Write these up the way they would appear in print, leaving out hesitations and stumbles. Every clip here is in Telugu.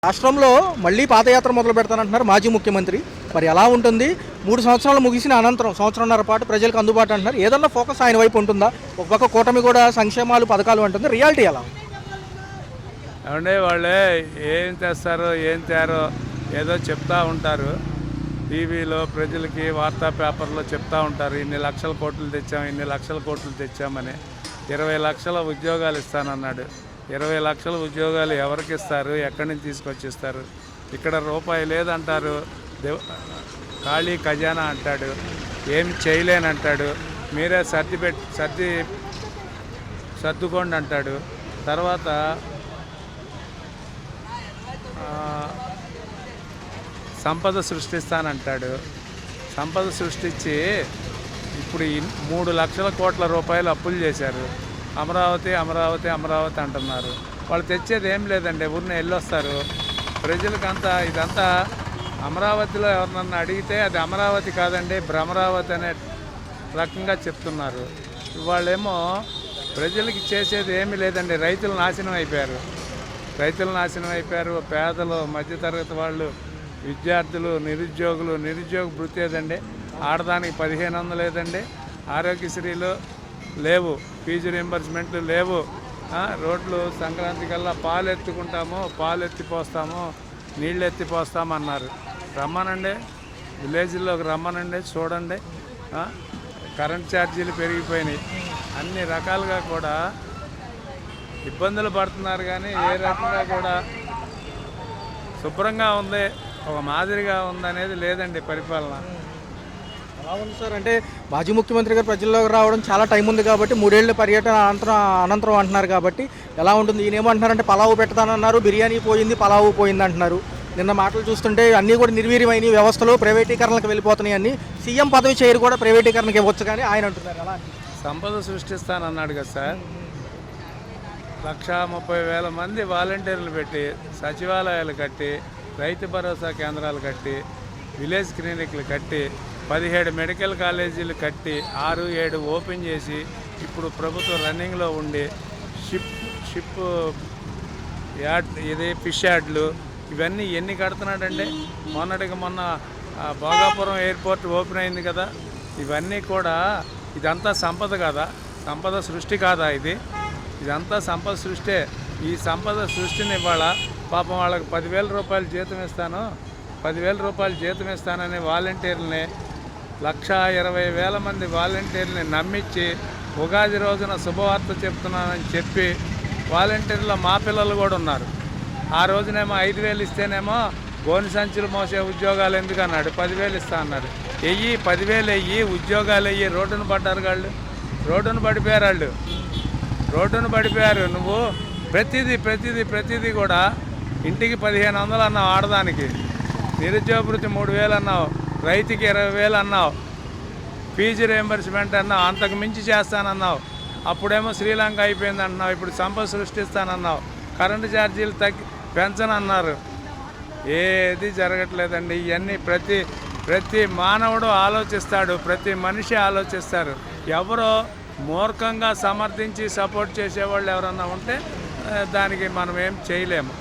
రాష్ట్రంలో మళ్ళీ పాదయాత్ర మొదలు పెడతానంటున్నారు మాజీ ముఖ్యమంత్రి. మరి ఎలా ఉంటుంది? 3 సంవత్సరాలు ముగిసిన అనంతరం సంవత్సరంన్నర పాటు ప్రజలకు అందుబాటు అంటున్నారు. ఏదన్నా ఫోకస్ ఆయన వైపు ఉంటుందా? ఒక పక్క కూటమి కూడా సంక్షేమాలు పథకాలు అంటుంది. రియాలిటీ ఎలా? ఏమంటే వాళ్ళే ఏం తెస్తారో ఏం తేరో ఏదో చెప్తా ఉంటారు. టీవీలో ప్రజలకి వార్తా పేపర్లో చెప్తా ఉంటారు. ఇన్ని లక్షల కోట్లు తెచ్చాం, ఇన్ని లక్షల కోట్లు తెచ్చామని. 20 లక్షల ఉద్యోగాలు ఇస్తానన్నాడు. 20 లక్షల ఉద్యోగాలు ఎవరికి ఇస్తారు? ఎక్కడి నుంచి తీసుకొచ్చిస్తారు? ఇక్కడ రూపాయి లేదంటారు. ఖాళీ ఖజానా అంటాడు. ఏమి చేయలేనంటాడు. మీరే సర్దుకోండి అంటాడు. తర్వాత సంపద సృష్టిస్తానంటాడు. సంపద సృష్టించి ఇప్పుడు 3 లక్షల కోట్ల రూపాయలు అప్పులు చేశారు. అమరావతి అమరావతి అమరావతి అంటున్నారు. వాళ్ళు తెచ్చేది ఏం లేదండి. ఊరిని వెళ్ళొస్తారు. ప్రజలకంతా ఇదంతా అమరావతిలో ఎవరినన్నా అడిగితే అది అమరావతి కాదండి, భ్రమరావతి అనే రకంగా చెప్తున్నారు. వాళ్ళేమో ప్రజలకి చేసేది ఏమీ లేదండి. రైతులు నాశనం అయిపోయారు. పేదలు, మధ్యతరగతి వాళ్ళు, విద్యార్థులు, నిరుద్యోగ భృతి ఏదండి. ఆడదానికి 1500 లేదండి. ఆరోగ్యశ్రీలు లేవు, ఫీజు రీంబర్స్మెంట్లు లేవు. రోడ్లు సంక్రాంతి కల్లా పాలు ఎత్తుకుంటాము, పాలు ఎత్తిపోస్తాము, నీళ్ళు ఎత్తిపోస్తామన్నారు. రమ్మనండి, విలేజ్లోకి రమ్మనండి, చూడండి. కరెంట్ ఛార్జీలు పెరిగిపోయినాయి. అన్ని రకాలుగా కూడా ఇబ్బందులు పడుతున్నారు. కానీ ఏ రకంగా కూడా శుభ్రంగా ఉంది, ఒక మాదిరిగా ఉందనేది లేదండి పరిపాలన. ఎలా ఉంది సార్? అంటే మాజీ ముఖ్యమంత్రి గారు ప్రజల్లోకి రావడం చాలా టైం ఉంది కాబట్టి 3 ఏళ్ల పర్యటన అనంతరం అంటున్నారు కాబట్టి ఎలా ఉంటుంది? ఈయన ఏమంటున్నారంటే పలావు పెడతానన్నారు, బిర్యానీ పోయింది, పలావు పోయింది అంటున్నారు. నిన్న మాటలు చూస్తుంటే అన్నీ కూడా నిర్వీర్యమైన వ్యవస్థలు ప్రైవేటీకరణలకు వెళ్ళిపోతున్నాయి. అన్ని సీఎం పదవి చేయరు కూడా ప్రైవేటీకరణకి ఇవ్వచ్చు కానీ ఆయన అంటున్నారు ఎలా? సంపద సృష్టిస్తానన్నాడు కదా సార్. 130,000 మంది వాలంటీర్లు పెట్టి, సచివాలయాలు కట్టి, రైతు భరోసా కేంద్రాలు కట్టి, విలేజ్ క్లినిక్లు కట్టి, 17 మెడికల్ కాలేజీలు కట్టి, 6-7 ఓపెన్ చేసి, ఇప్పుడు ప్రభుత్వం రన్నింగ్లో ఉండి షిప్ యార్డ్, ఫిష్ యార్డ్లు, ఇవన్నీ ఎన్ని కడుతున్నాడండి. మొన్నటికి మొన్న భోగాపురం ఎయిర్పోర్ట్ ఓపెన్ అయింది కదా. ఇవన్నీ కూడా ఇదంతా సంపద కాదా? సంపద సృష్టి కాదా? ఇదంతా సంపద సృష్టే. ఈ సంపద సృష్టిని ఇవాళ పాపం వాళ్ళకి 10,000 రూపాయలు జీతం ఇస్తాను, 10,000 రూపాయలు జీతం ఇస్తానని వాలంటీర్లని 1,20,000 మంది వాలంటీర్ని నమ్మించి ఉగాది రోజున శుభవార్త చెప్తున్నానని చెప్పి వాలంటీర్లో మా పిల్లలు కూడా ఉన్నారు. ఆ రోజునేమో 5,000 ఇస్తేనేమో గోని సంచులు మోసే ఉద్యోగాలు ఎందుకు అన్నాడు. 10,000 ఇస్తా అన్నాడు. 10,000 ఉద్యోగాలు రోడ్డును పడ్డారు వాళ్ళు. రోడ్డును పడిపోయారు. నువ్వు ప్రతిదీ కూడా ఇంటికి 1,500 అన్నావు, ఆడదానికి నిరుద్యోగ భృతి 3,000 అన్నావు, రైతుకి 20,000 అన్నావు, ఫీజు రీంబర్స్మెంట్ అన్నావు, అంతకు మించి చేస్తానన్నావు. అప్పుడేమో శ్రీలంక అయిపోయింది అంటున్నావు, ఇప్పుడు సంపద సృష్టిస్తానన్నావు, కరెంటు ఛార్జీలు పెంచనన్నారు. ఏది జరగట్లేదండి. ఇవన్నీ ప్రతి మానవుడు ఆలోచిస్తాడు, ప్రతి మనిషి ఆలోచిస్తారు. ఎవరో మూర్ఖంగా సమర్థించి సపోర్ట్ చేసేవాళ్ళు ఎవరన్నా ఉంటే దానికి మనం ఏం చేయలేము.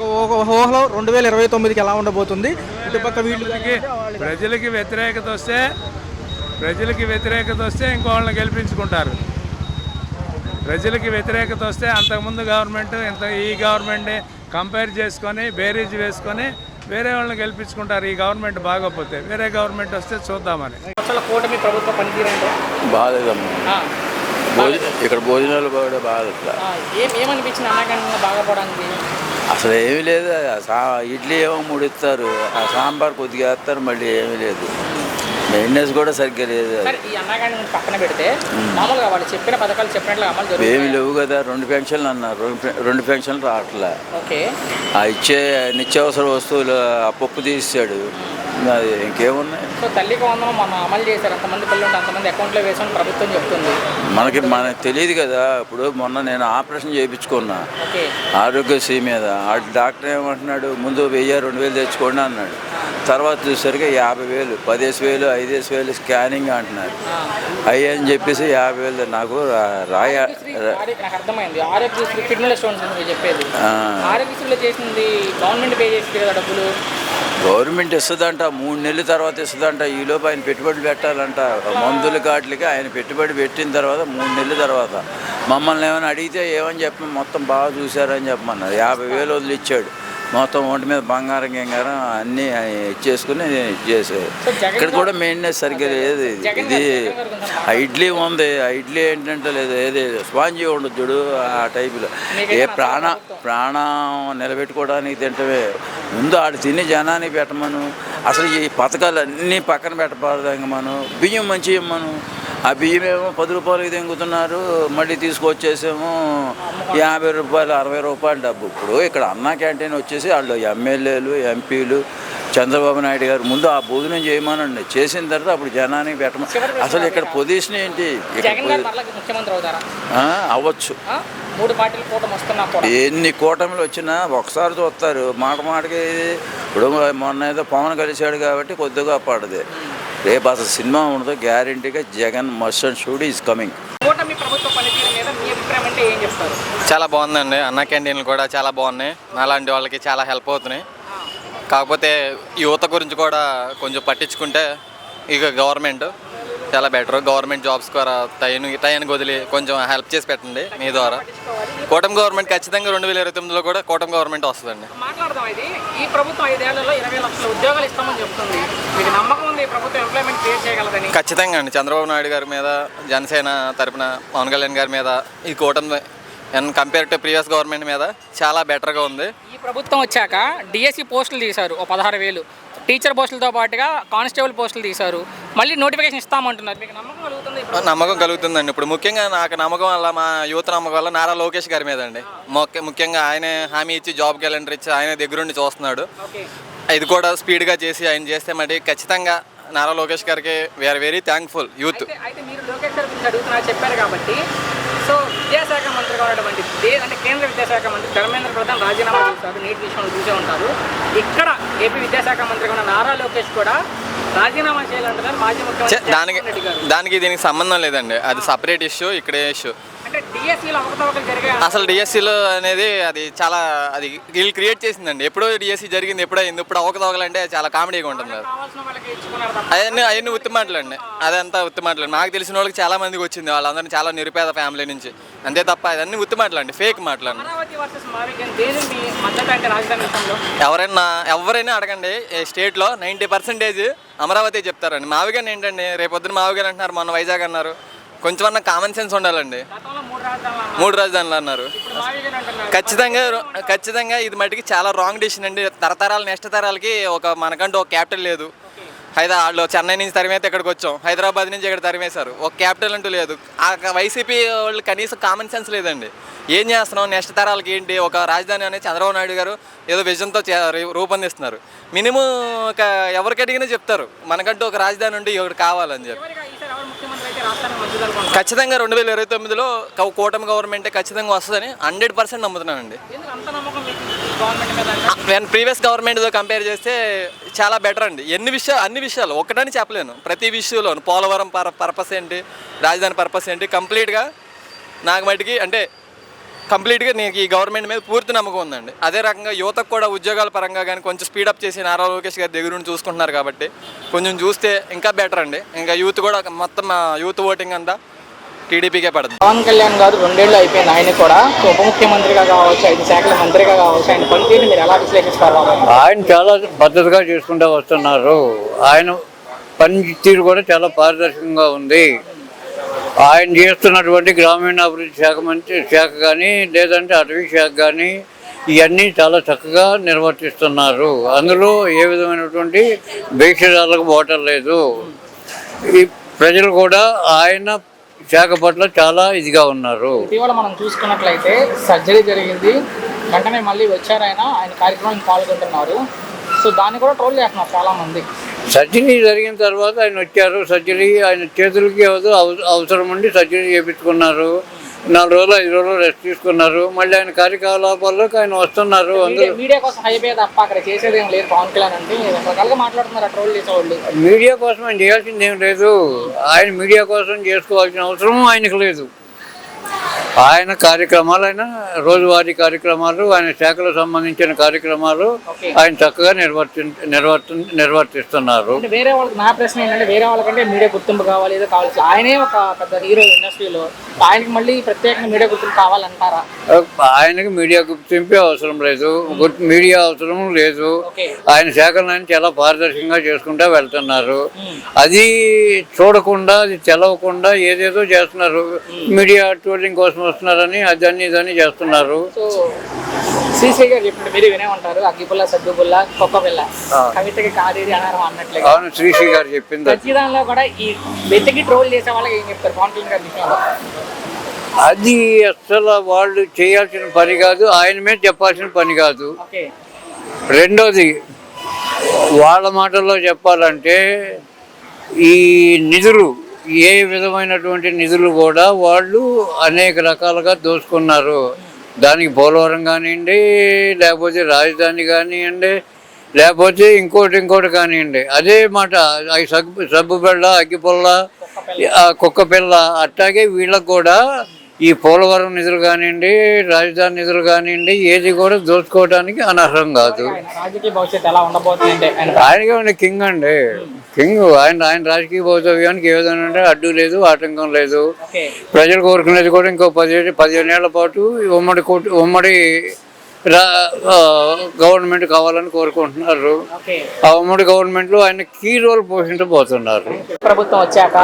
ఒక ఊహలో 2029కి ఎలా ఉండబోతుంది? ఇటుపక్క ప్రజలకి వ్యతిరేకత వస్తే ఇంకోళ్ళని గెలిపించుకుంటారు. ప్రజలకి వ్యతిరేకత వస్తే అంతకుముందు గవర్నమెంట్ ఈ గవర్నమెంట్ని కంపేర్ చేసుకొని బేరీజ్ వేసుకొని వేరే వాళ్ళని గెలిపించుకుంటారు. ఈ గవర్నమెంట్ బాగోకపోతే వేరే గవర్నమెంట్ వస్తే చూద్దామని. కూటమి ప్రభుత్వ పనితీరు బాగాలేదమ్మా. ఇక్కడ భోజనాలు కూడా బాగా ఏమనిపించింది అన్నకన్నా బాగాపోవడానికి? అసలు ఏమీ లేదు. ఇడ్లీ ఏమో 3 ఇస్తారు, ఆ సాంబార్ కొద్దిగా వేస్తారు, మళ్ళీ ఏమీ లేదు. మెయింటెనెన్స్ కూడా సరిగ్గా లేదు. పక్కన పెడితే మామూలుగా వాళ్ళు చెప్పిన పథకాలు చెప్పినట్లు అమలు ఏమి లేవు కదా. 2 పెన్షన్లు అన్నారు, 2 పెన్షన్లు రావట్లే. ఇచ్చే నిత్యావసర వస్తువులు ఆ పప్పు తీసాడు, అది ఇంకేమున్నాయి. సో తల్లికి వందనం మనం అమలు చేశారు. అంతమంది పిల్లలు ఉంటే అంతమంది అకౌంట్లో వేసామని ప్రభుత్వం చెప్తుంది. మనకి తెలియదు కదా. ఇప్పుడు మొన్న నేను ఆపరేషన్ చేయించుకున్నా ఆరోగ్యశ్రీ మీద. డాక్టర్ ఏమంటున్నాడు, ముందు 1,000-2,000 తెచ్చుకోండి అన్నాడు. తర్వాత చూసరికి 50,000, 10,000, 5,000 స్కానింగ్ అంటున్నారు. అయ్యి అని చెప్పేసి 50,000 నాకు రాయ నాకు అర్థమైంది. ఆరోగ్యశ్రీ కిడ్నీల స్టోన్స్ మీరు చెప్పేది. ఆరోగ్యశ్రీలో చేసింది గవర్నమెంట్ పే చేసింది కదా డబ్బులు. గవర్నమెంట్ ఇస్తుందంట, 3 నెలల తర్వాత ఇస్తుందంట. ఈలోపు ఆయన పెట్టుబడి పెట్టాలంట. మందుల కాట్లకి ఆయన పెట్టుబడి పెట్టిన తర్వాత 3 నెలల తర్వాత మమ్మల్ని ఏమైనా అడిగితే ఏమని చెప్పి మొత్తం బాగా చూశారని చెప్పమన్నారు. 50,000 వదిలిచ్చాడు. మొత్తం ఒంటి మీద బంగారం గింగారం అన్నీ ఇచ్చేసుకుని ఇచ్చేసారు. ఇక్కడ కూడా మెయింటెనెన్స్ సరిగ్గా లేదు. ఇది ఇడ్లీ ఉంది, ఇడ్లీ ఏంటంటే లేదు, ఏది స్పాంజీ ఉండదు చూడు ఆ టైపులో. ప్రాణం నిలబెట్టుకోవడానికి తింటమే. ముందు ఆడు తిని జనానికి పెట్టమను. అసలు ఈ పథకాలు అన్నీ పక్కన పెట్టబడదాం. మనం బియ్యం మంచి ఇవ్వమను. ఆ బియ్యం ఏమో 10 రూపాయలకి తెంగుతున్నారు. మళ్ళీ తీసుకొచ్చేసేమో 50 రూపాయలు, 60 రూపాయలు డబ్బు. ఇప్పుడు ఇక్కడ అన్నా క్యాంటీన్ వచ్చేసి వాళ్ళు ఎమ్మెల్యేలు, ఎంపీలు, చంద్రబాబు నాయుడు గారు ముందు ఆ భోజనం చేయమనండి. చేసిన తర్వాత అప్పుడు జనానికి పెట్టమని. అసలు ఇక్కడ పొజిషన్ ఏంటి? అవ్వచ్చు. ఎన్ని కూటమిలు వచ్చినా ఒకసారి చూస్తారు. మాటకి ఇప్పుడు మొన్న ఏదో పవన్ కలిశాడు కాబట్టి కొద్దిగా పడదు. రేపు అసలు సినిమా ఉండదు. గ్యారంటీగా Jagan must and should is coming. చాలా బాగుందండి. అన్న క్యాంటీన్లు కూడా చాలా బాగున్నాయి. అలాంటి వాళ్ళకి చాలా హెల్ప్ అవుతున్నాయి. కాకపోతే యువత గురించి కూడా కొంచెం పట్టించుకుంటే ఇక గవర్నమెంట్ చాలా బెటర్. గవర్నమెంట్ జాబ్స్ కూడా టైంకి వదిలి కొంచెం హెల్ప్ చేసి పెట్టండి మీ ద్వారా. కూటమి గవర్నమెంట్ ఖచ్చితంగా 2029లో కూడా కూటమి గవర్నమెంట్ వస్తుందండి. మాట్లాడదాం. ఇది ఈ ప్రభుత్వం 5 ఏళ్లలో 20 లక్షల ఉద్యోగాలు ఇస్తామని చెప్తుంది. మీకు నమ్మకం ఉంది ఈ ప్రభుత్వం ఎంప్లాయ్మెంట్ క్రియేట్ చేయగలదని? ఖచ్చితంగా అండి. చంద్రబాబు నాయుడు గారి మీద, జనసేన తరపున పవన్ కళ్యాణ్ గారి మీద ఈ కూటమి కంపేర్ టు ప్రీవియస్ గవర్నమెంట్ మీద చాలా బెటర్గా ఉంది. ఈ ప్రభుత్వం వచ్చాక డిఎస్సి పోస్టులు తీశారు 16,000. టీచర్ పోస్టులతో పాటుగా కానిస్టేబుల్ పోస్టులు తీశారు. మళ్ళీ నోటిఫికేషన్ ఇస్తామంటున్నారు. మీకు నమ్మకం కలుగుతుంది? నమ్మకం కలుగుతుందండి. ఇప్పుడు ముఖ్యంగా నాకు నమ్మకం వల్ల, మా యువత నమ్మకం వల్ల నారా లోకేష్ గారి మీద అండి. ముఖ్యంగా ఆయనే హామీ ఇచ్చి జాబ్ క్యాలెండర్ ఇచ్చి ఆయన దగ్గరుండి చూస్తున్నాడు. ఇది కూడా స్పీడ్గా చేసి ఆయన చేస్తే మరి ఖచ్చితంగా నారా లోకేష్ గారికి వీఆర్ వెరీ థ్యాంక్ఫుల్ యూత్. అయితే మీరు లోకేష్ గారి గురించి అడుగుతున్నా చెప్పారు కాబట్టి, సో విద్యాశాఖ మంత్రిగా ఉన్నటువంటి అంటే కేంద్ర విద్యాశాఖ మంత్రి ధర్మేంద్ర ప్రధాన్ రాజీనామా చేశారు. నీట్ విషయంలో చూసే ఉంటారు. ఇక్కడ ఏపీ విద్యాశాఖ మంత్రిగా ఉన్న నారా లోకేష్ కూడా రాజీనామా చేయాలంటున్నారు మాజీ ముఖ్యమంత్రి. దానికి దీనికి సంబంధం లేదండి. అది సపరేట్ ఇష్యూ, ఇక్కడే ఇష్యూ. అసలు డిఎస్సీలో అనేది అది చాలా అది వీళ్ళు క్రియేట్ చేసిందండి. ఎప్పుడో డిఎస్సీ జరిగింది, ఎప్పుడైంది. ఇప్పుడు అవకతవకలంటే చాలా కామెడీగా ఉంటుంది. అవన్నీ ఉత్తిమాటలండి. అదంతా ఉత్తిమాటలండి. నాకు తెలిసిన వాళ్ళకి చాలా మందికి వచ్చింది. వాళ్ళందరినీ చాలా నిరుపేద ఫ్యామిలీ నుంచి. అంతే తప్ప అదన్నీ ఉత్తిమాటలండి, ఫేక్ మాటలండి. ఎవరైనా అడగండి, స్టేట్లో 90% అమరావతి చెప్తారండి. మావిగాని ఏంటండి, రేపొద్దున మావిగాని అంటున్నారు, మొన్న వైజాగ్ అన్నారు. కొంచెం అన్న కామన్ సెన్స్ ఉండాలండి. 3 రాజధానులు అన్నారు. ఖచ్చితంగా ఇది మటుకి చాలా రాంగ్ డిసిషన్ అండి. నెక్స్ట్ తరాలకి మనకంటూ ఒక క్యాపిటల్ లేదు. వాళ్ళు చెన్నై నుంచి తరిమేస్తే ఇక్కడికి వచ్చాం, హైదరాబాద్ నుంచి ఇక్కడ తరిమేశారు. ఒక క్యాపిటల్ అంటూ లేదు. ఆ వైసీపీ వాళ్ళు కనీసం కామన్ సెన్స్ లేదండి. ఏం చేస్తున్నాం, నెక్స్ట్ తరాలకి ఏంటి, ఒక రాజధాని అనేది చంద్రబాబు నాయుడు గారు ఏదో విజన్తో రూపొందిస్తున్నారు. మినిమం ఎవరికి అడిగినా చెప్తారు మనకంటూ ఒక రాజధాని ఉండి ఒకటి కావాలని చెప్పి. ఖచ్చితంగా 2029లో కూటమి గవర్నమెంటే ఖచ్చితంగా వస్తుందని 100% నమ్ముతున్నానండి. ప్రీవియస్ గవర్నమెంట్తో కంపేర్ చేస్తే చాలా బెటర్ అండి. అన్ని విషయాలు ఒక్కటని చెప్పలేను. ప్రతి విషయంలో పోలవరం పర్పస్ ఏంటి, రాజధాని పర్పస్ ఏంటి, కంప్లీట్గా నాకు మటుకి అంటే కంప్లీట్గా నీకు ఈ గవర్నమెంట్ మీద పూర్తి నమ్మకం ఉందండి. అదే రకంగా యువతకు కూడా ఉద్యోగాల పరంగా కానీ కొంచెం స్పీడప్ చేసి నారా లోకేష్ గారి దగ్గర నుండి చూసుకుంటున్నారు కాబట్టి కొంచెం చూస్తే ఇంకా బెటర్ అండి. ఇంకా యూత్ కూడా మొత్తం యూత్ ఓటింగ్ అంతా టీడీపీకే పడుతుంది. పవన్ కళ్యాణ్ గారు 2 ఏళ్ళు అయిపోయింది. ఆయన కూడా ఉప ముఖ్యమంత్రిగా కావచ్చు, 5 శాఖల మంత్రిగా కావచ్చు, ఆయన పనితీరుని మీరు ఎలా విశ్లేషిస్తారు? ఆయన చాలా పద్ధతిగా చేసుకుంటూ వస్తున్నారు. ఆయన పనితీరు కూడా చాలా పారదర్శకంగా ఉంది. ఆయన చేస్తున్నటువంటి గ్రామీణాభివృద్ధి శాఖ కానీ లేదంటే అటవీ శాఖ కానీ ఇవన్నీ చాలా చక్కగా నిర్వర్తిస్తున్నారు. అందులో ఏ విధమైనటువంటి భేషజాలకు పోవటం లేదు. ఈ ప్రజలు కూడా ఆయన శాఖ పట్ల చాలా ఇదిగా ఉన్నారు. ఇటీవల మనం చూసుకున్నట్లయితే సర్జరీ జరిగింది, వెంటనే మళ్ళీ వచ్చారు. ఆయన కార్యక్రమానికి పాల్గొంటున్నారు. సో దాన్ని కూడా ట్రోల్ చేస్తున్నారు చాలామంది. సర్జరీ జరిగిన తర్వాత ఆయన వచ్చారు. సర్జరీ ఆయన చేతులకి అవసరం ఉండి సర్జరీ చేయించుకున్నారు. 4 రోజులు 5 రోజులు రెస్ట్ తీసుకున్నారు. మళ్ళీ ఆయన కార్యకలాపాల్లోకి ఆయన వస్తున్నారు. అందరూ మీడియా కోసం హైపే తప్ప అక్కడ చేసేది ఏం లేదు పవన్ కళ్యాణ్ అంటే రకరకాలుగా మాట్లాడుతున్నారు ట్రోల్ చేసేవాళ్ళు. మీడియా కోసం ఆయన చేయాల్సింది ఏం లేదు. ఆయన మీడియా కోసం చేసుకోవాల్సిన అవసరం ఆయనకు లేదు. ఆయన కార్యక్రమాలు, ఆయన రోజువారీ కార్యక్రమాలు, ఆయన శాఖలకు సంబంధించిన కార్యక్రమాలు ఆయన చక్కగా నిర్వర్తిస్తున్నారు. అంటే వేరే వాళ్ళకి నా ప్రశ్న ఏంటంటే వేరే వాళ్ళకంటే మీడియా గుర్తింపు కావాలి, ఏదో కావాలి. ఆయనే ఒక పెద్ద హీరో ఇండస్ట్రీలో, ఆయనకి మళ్ళీ ప్రత్యేకంగా మీడియా గుర్తింపు కావాలంటారా? ఆయనకి మీడియా గుర్తింపే అవసరం లేదు, మీడియా అవసరం లేదు. ఆయన శాఖలను చాలా పారదర్శకంగా చేసుకుంటూ వెళ్తున్నారు. అది చూడకుండా, అది తెలవకుండా ఏదేదో చేస్తున్నారు. మీడియా ట్రోలింగ్ కోసం వస్తున్నారని అదని ఇదని చేస్తున్నారు. శ్రీశ్రీ గారు చెప్పండి, మీరు వినే ఉంటారు, అగ్గిపుల్ల సగ్గుపుల్ల కుక్క పిల్ల కవితకి కాదేది అనారం అన్నట్లుగా. అవును, శ్రీశ్రీ గారు చెప్పింది. ప్రతిదానిలో కూడా ఈ వెతికి ట్రోల్ చేసే వాళ్ళకి ఏం చెప్తారు పవన్ కళ్యాణ్ గారి విషయంలో? అది అసలు వాళ్ళు చేయాల్సిన పని కాదు, ఆయన మీద చెప్పాల్సిన పని కాదు. రెండోది, వాళ్ళ మాటల్లో చెప్పాలంటే ఈ నిధులు, ఏ విధమైనటువంటి నిధులు కూడా వాళ్ళు అనేక రకాలుగా దోచుకున్నారు. దానికి పోలవరం కానివ్వండి, లేకపోతే రాజధాని కానివ్వండి, లేకపోతే ఇంకోటి కానివ్వండి. అదే మాట సబ్బు బిళ్ళ, అగ్గిపుల్ల, కుక్క పిల్ల, అట్లాగే వీళ్ళకు కూడా ఈ పోలవరం నిధులు కానివ్వండి, రాజధాని నిధులు కానివ్వండి, ఏది కూడా దోచుకోవడానికి అనర్హం కాదు. ఆయనకే కింగ్ అండి, కింగ్. ఆయన రాజకీయ భవితవ్యానికి ఏ విధంగా అంటే అడ్డు లేదు, ఆటంకం లేదు. ప్రజలు కోరుకునేది కూడా ఇంకో 15 ఏళ్ల పాటు ఉమ్మడి గవర్నమెంట్ కావాలని కోరుకుంటున్నారు. ఆ ఉమ్మడి గవర్నమెంట్ లో ఆయన కీ రోల్ పోషించబోతున్నారు. ప్రభుత్వం వచ్చాక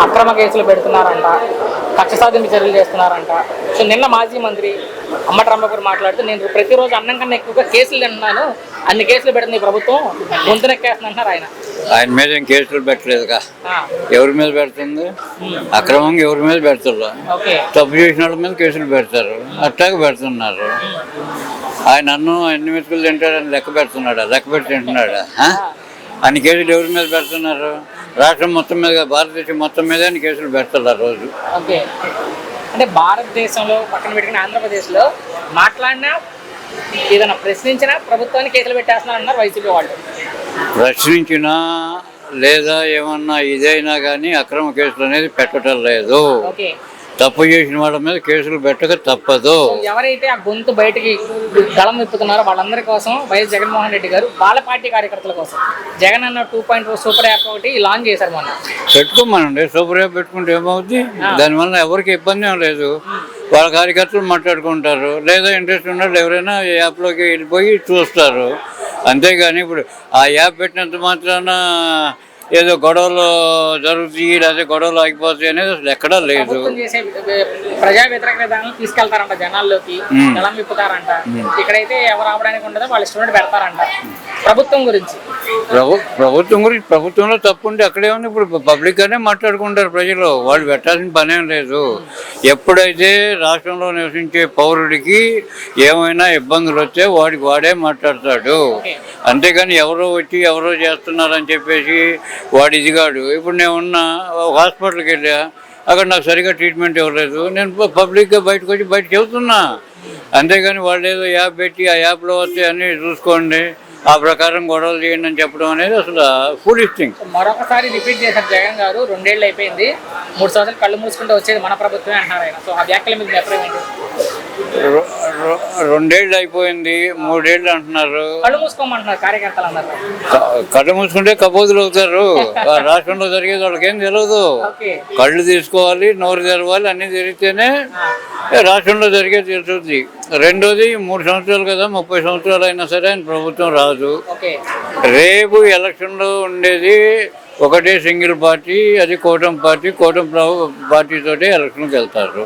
అక్రమ కేసులు పెడుతున్నారంట, కక్ష సాధింపు చర్యలు చేస్తున్నారంట. సో నిన్న మాజీ మంత్రి అమ్మట్రాంబాబు మాట్లాడుతూ, నేను ప్రతిరోజు అన్నం కన్నా ఎక్కువగా కేసులు తింటున్నాను, అన్ని కేసులు పెడుతుంది ప్రభుత్వం, గొంతునెక్కేస్తున్నారు ఆయన. ఆయన మీద ఏం కేసులు పెట్టలేదుగా, ఎవరి మీద పెడుతుంది? అక్రమంగా ఎవరి మీద పెడుతున్నారు? తప్పు చేసిన వాళ్ళ మీద కేసులు పెడతారు, అట్లాగే పెడుతున్నారు. ఆయన అన్ని మెతుకులు తింటాడని లెక్క పెట్టి తింటున్నాడా? అన్ని కేసులు ఎవరి మీద పెడుతున్నారు? రాష్ట్రం మొత్తం మీద, భారతదేశం మొత్తం మీద అన్ని కేసులు పెడతారు రోజు. అంటే భారతదేశంలో పక్కన పెట్టుకుని ఆంధ్రప్రదేశ్లో మాట్లాడినా, ఏదైనా ప్రశ్నించినా ప్రభుత్వాన్ని కేసులు పెట్టేస్తున్నారన్నారు వైసీపీ వాళ్ళు. ప్రశ్నించినా లేదా ఏమన్నా ఇదైనా కానీ అక్రమ కేసులు అనేది పెట్టడం లేదు. తప్పు చేసిన వాళ్ళ మీద కేసులు పెట్టక తప్పదు. ఎవరైతే ఆ గొంతు బయటికి గళం విప్పుతున్నారో వాళ్ళందరి కోసం వైఎస్ జగన్మోహన్ రెడ్డి గారు వాళ్ళ పార్టీ కార్యకర్తల కోసం జగన్ అన్న 2.0 సూపర్ యాప్ ఒకటి లాంచ్ చేశారు. మొన్న పెట్టుకోమనండి, సూపర్ యాప్ పెట్టుకుంటే ఏమవుతుంది? దానివల్ల ఎవరికి ఇబ్బంది ఏం లేదు. వాళ్ళ కార్యకర్తలు మాట్లాడుకుంటారు, లేదా ఇంట్రెస్ట్ ఉన్న వాళ్ళు ఎవరైనా యాప్లోకి వెళ్ళిపోయి చూస్తారు. అంతేగాని ఇప్పుడు ఆ యాప్ పెట్టినంత మాత్రాన ఏదో గొడవలు జరుగుతాయి, లేదా గొడవలు ఆగిపోతాయి అనేది అసలు ఎక్కడా లేదు. ప్రజా వ్యతిరేక విధానాలు తీసుకెళ్తారంట, జనాల్లోకి గళం విప్పుతారంట. ఇక్కడైతే ఎవరు ఆపడానికి ఉండదో వాళ్ళు స్టూడెంట్ పెడతారంట. ప్రభుత్వం గురించి ప్రభుత్వంలో తప్పు ఉంటే అక్కడే ఉంది. ఇప్పుడు పబ్లిక్ గానే మాట్లాడుకుంటారు ప్రజలు, వాళ్ళు పెట్టాల్సిన పనేం లేదు. ఎప్పుడైతే రాష్ట్రంలో నివసించే పౌరుడికి ఏమైనా ఇబ్బందులు వస్తే వాడే మాట్లాడతాడు. అంతేగాని ఎవరో వచ్చి ఎవరో చేస్తున్నారని చెప్పేసి వాడు ఇదిగాడు. ఇప్పుడు నేను ఉన్న హాస్పిటల్కి వెళ్ళా, అక్కడ నాకు సరిగా ట్రీట్మెంట్ ఇవ్వలేదు, నేను పబ్లిక్గా బయటకు వచ్చి బయట చెబుతున్నా. అంతేగాని వాళ్ళు ఏదో యాప్ పెట్టి ఆ యాప్లో వస్తే అన్నీ చూసుకోండి, ఆ ప్రకారం గొడవలు చేయండి అని చెప్పడం అనేది అసలు ఫూలిష్ థింగ్. మరొకసారి రిపీట్ చేశారు జగన్ గారు, 2 ఏళ్ళు అయిపోయింది, 3 సంవత్సరాలు కళ్ళు మూసుకుంటూ వచ్చేది మన ప్రభుత్వమే అంటున్నారు ఆయన. సో ఆ వ్యాఖ్యల మీద అభిప్రాయం ఏంటి? 2 ఏళ్ళు అయిపోయింది, 3 ఏళ్ళు అంటున్నారు. కళ్ళు మూసుకోమంటున్నారు కార్యకర్తలు అందరూ. కళ్ళు మూసుకుంటే కబోదులు అవుతారు. రాష్ట్రంలో జరిగేది వాళ్ళకి ఏం తెలియదు. కళ్ళు తీసుకోవాలి, నోరు తెరవాలి, అన్ని తిరిగితేనే రాష్ట్రంలో జరిగేది తెలుస్తుంది. రెండోది, 3 సంవత్సరాలు కదా, 30 సంవత్సరాలు అయినా సరే ఆయన ప్రభుత్వం రాదు. రేపు ఎలక్షన్లో ఉండేది ఒకటే సింగిల్ పార్టీ, అది కూటమి పార్టీ. కూటమి పార్టీతోటి ఎలక్షన్కి వెళ్తారు.